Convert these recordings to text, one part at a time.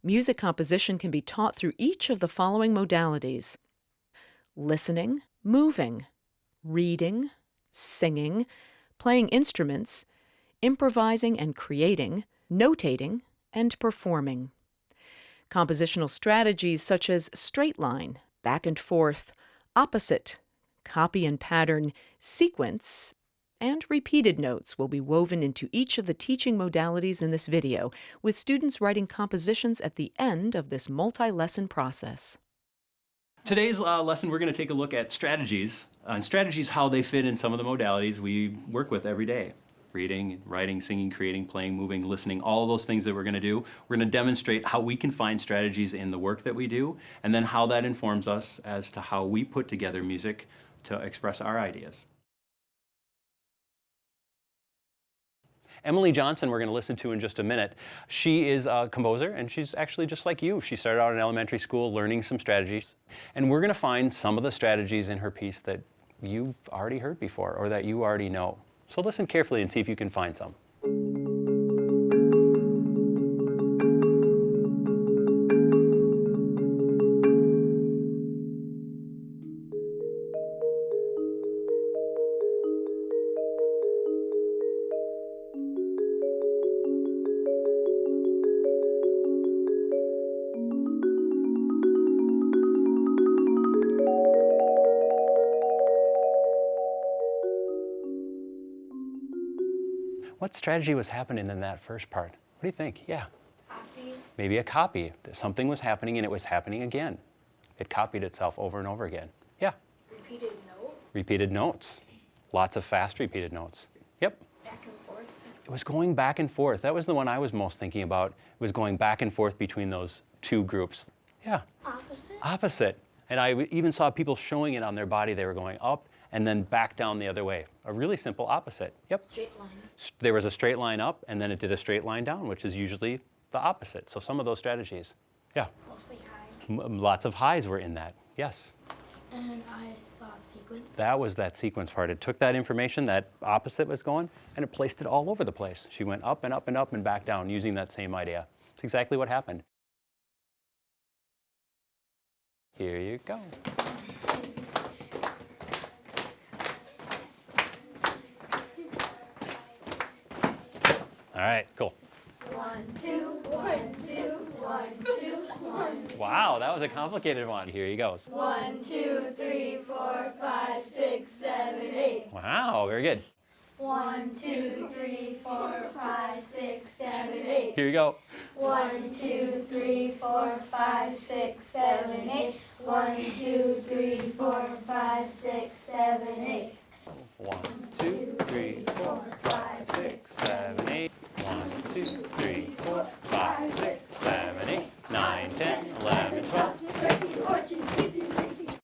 Music composition can be taught through each of the following modalities: listening, moving, reading, singing, playing instruments, improvising and creating, notating, and performing. Compositional strategies such as straight line, back and forth, opposite, copy and pattern, sequence, and repeated notes will be woven into each of the teaching modalities in this video, with students writing compositions at the end of this multi-lesson process. Today's lesson, we're going to take a look at strategies, and strategies how they fit in some of the modalities we work with every day. Reading, writing, singing, creating, playing, moving, listening, all of those things that we're going to do. We're going to demonstrate how we can find strategies in the work that we do, and then how that informs us as to how we put together music to express our ideas. Emily Johnson, we're going to listen to in just a minute. She is a composer, and she's actually just like you. She started out in elementary school learning some strategies, and we're going to find some of the strategies in her piece that you've already heard before or that you already know. So listen carefully and see if you can find some. What strategy was happening in that first part? What do you think? Yeah. Copy. Maybe a copy. Something was happening and it was happening again. It copied itself over and over again. Yeah. Repeated note. Repeated notes. Lots of fast repeated notes. Yep. Back and forth. It was going back and forth. That was the one I was most thinking about. It was going back and forth between those two groups. Yeah. Opposite. Opposite. And I even saw people showing it on their body. They were going up and then back down the other way. A really simple opposite. Yep. Straight line. There was a straight line up, and then it did a straight line down, which is usually the opposite. So some of those strategies. Yeah. Mostly high. Lots of highs were in that. Yes. And I saw a sequence. That was that sequence part. It took that information, that opposite was going, and it placed it all over the place. She went up and up and up and back down using that same idea. It's exactly what happened. Here you go. All right, cool. 1, 2, 1, 2, 1, 2, 1. Wow, that was a complicated one. Here he goes. 1, 2, 3, 4, 5, 6, 7, 8. Wow, very good. 1, 2, 3, 4, 5, 6, 7, 8. Here you go. 1, 2, 3, 4, 5, 6, 7, 8. 1, 2, 3, 4, 5, 6, 7, 8. 1, 2, 3, 4, 5, 6, 7, 8. 1, 2, 3, 4, 5, 6, 7, 8, 9, 10, 11, 12. 13, 14, 15, 16.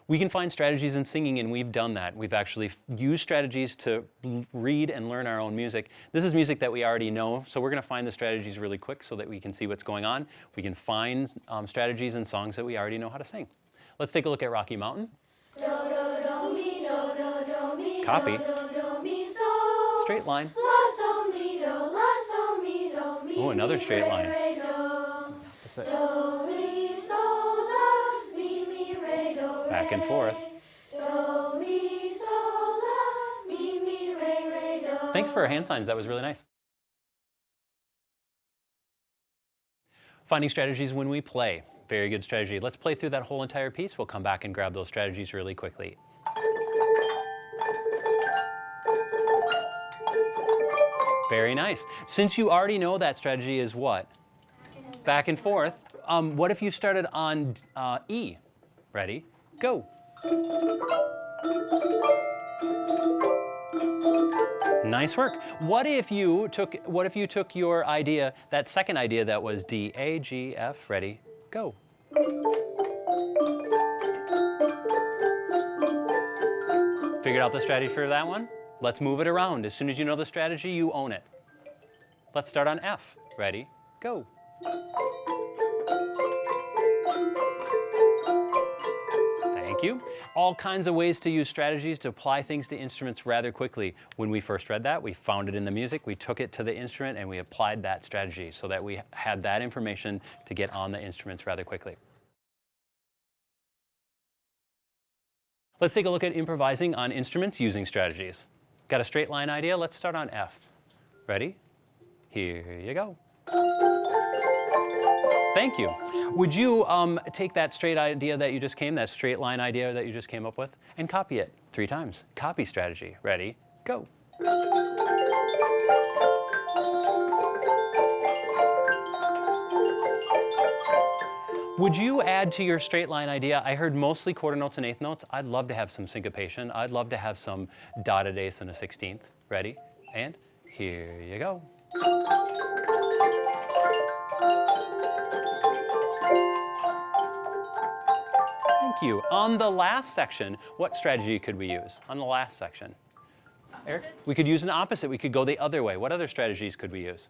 We can find strategies in singing, and we've done that. We've actually used strategies to read and learn our own music. This is music that we already know, so we're going to find the strategies really quick so that we can see what's going on. We can find strategies in songs that we already know how to sing. Let's take a look at Rocky Mountain. Do, do, do, mi, do, do, do, mi, Copy. do, do, do, mi, so. Straight line. La, so, mi, do, la, so, mi, do, mi, Oh, another mi, straight re, line. re, do. Do, mi, so, la, mi, mi, re, do, re. Back and forth. Do, mi, so, la, mi, mi, re, re, do. Thanks for our hand signs. That was really nice. Finding strategies when we play. Very good strategy. Let's play through that whole entire piece. We'll come back and grab those strategies really quickly. Very nice. Since you already know that strategy is what? Back and forth. What if you started on E? Ready? Go. Nice work. What if you took your idea, that second idea that was D, A, G, F, ready, go. Figured out the strategy for that one? Let's move it around. As soon as you know the strategy, you own it. Let's start on F. Ready, go. Thank Thank you. All kinds of ways to use strategies to apply things to instruments rather quickly. When we first read that, we found it in the music, we took it to the instrument, and we applied that strategy so that we had that information to get on the instruments rather quickly. Let's take a look at improvising on instruments using strategies. Got a straight line idea? Let's start on F. Ready? Here you go. Thank you. Would you take that straight idea that you just that straight line idea that you just came up with, and copy it 3 times? Copy strategy. Ready? Go. Would you add to your straight line idea? I heard mostly quarter notes and eighth notes. I'd love to have some syncopation. I'd love to have some dotted eighths and a 16th. Ready? And here you go. Thank you. On the last section, what strategy could we use? On the last section. Eric? We could use an opposite. We could go the other way. What other strategies could we use?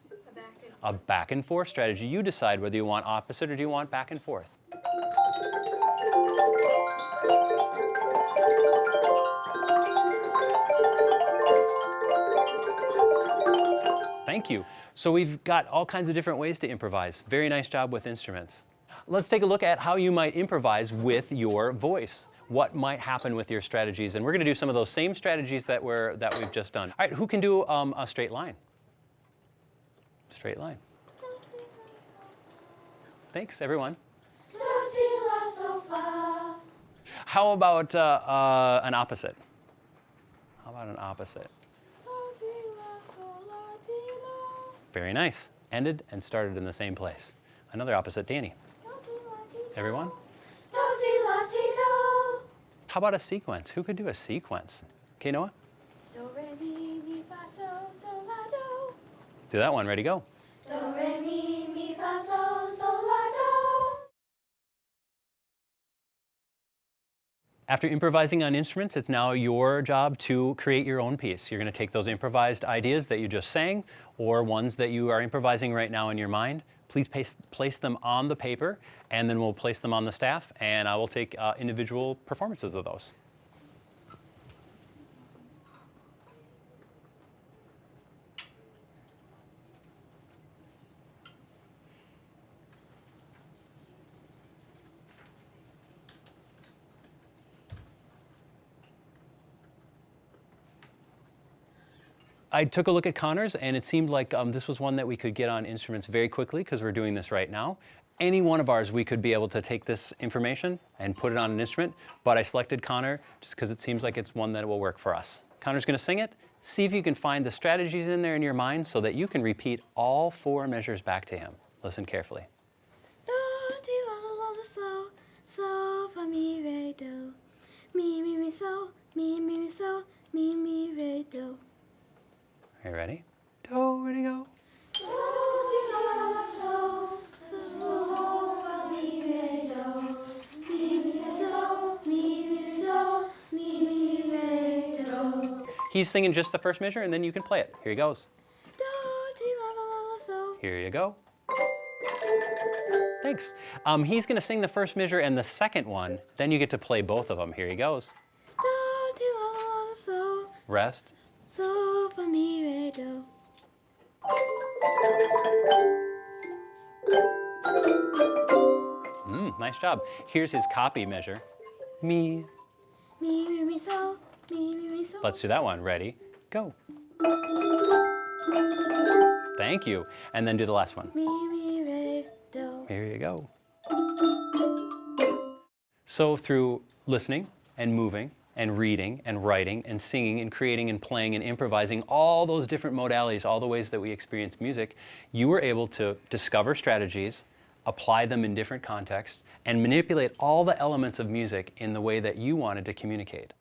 A back and forth strategy. You decide whether you want opposite or do you want back and forth. Thank you. So we've got all kinds of different ways to improvise. Very nice job with instruments. Let's take a look at how you might improvise with your voice. What might happen with your strategies. And we're going to do some of those same strategies that we've just done. All right, who can do a straight line? Straight line. Thanks, everyone. How about an opposite? How about an opposite? Very nice. Ended and started in the same place. Another opposite, Danny. Everyone? How about a sequence? Who could do a sequence? Okay, Noah? Do, re, mi, mi, fa, so, so, la, do. Do that one. Ready, go. Do, re, mi, mi, fa, so, so, la, do. After improvising on instruments, it's now your job to create your own piece. You're going to take those improvised ideas that you just sang or ones that you are improvising right now in your mind. Please place them on the paper, and then we'll place them on the staff, and I will take individual performances of those. I took a look at Connor's, and it seemed like this was one that we could get on instruments very quickly because we're doing this right now. Any one of ours, we could be able to take this information and put it on an instrument, but I selected Connor just because it seems like it's one that will work for us. Connor's going to sing it. See if you can find the strategies in there in your mind so that you can repeat all 4 measures back to him. Listen carefully. Do, ti, la, la, la, so, so, fa, mi, re, do. Mi, mi, mi, so, mi, mi, mi, so, mi, mi, re, do. Are you ready? Do, ready, go. Do, ti, la, la, la, so, so, fa, mi, re, do. Mi, mi, so, mi, mi, so, mi, mi, re, do. He's singing just the first measure, and then you can play it. Here he goes. Do, ti, la, la, la, la, so. Here you go. Thanks. He's going to sing the first measure and the second one. Then you get to play both of them. Here he goes. Do, ti, la, la, la, so. Rest. So, fa, mi, re, do. Nice job. Here's his copy measure. Mi. Mi, mi, mi, so. Mi, mi, mi, so. Let's do that one. Ready? Go. Thank you. And then do the last one. Mi, mi, re, do. Here you go. So through listening and moving and reading and writing and singing and creating and playing and improvising, all those different modalities, all the ways that we experience music, you were able to discover strategies, apply them in different contexts, and manipulate all the elements of music in the way that you wanted to communicate.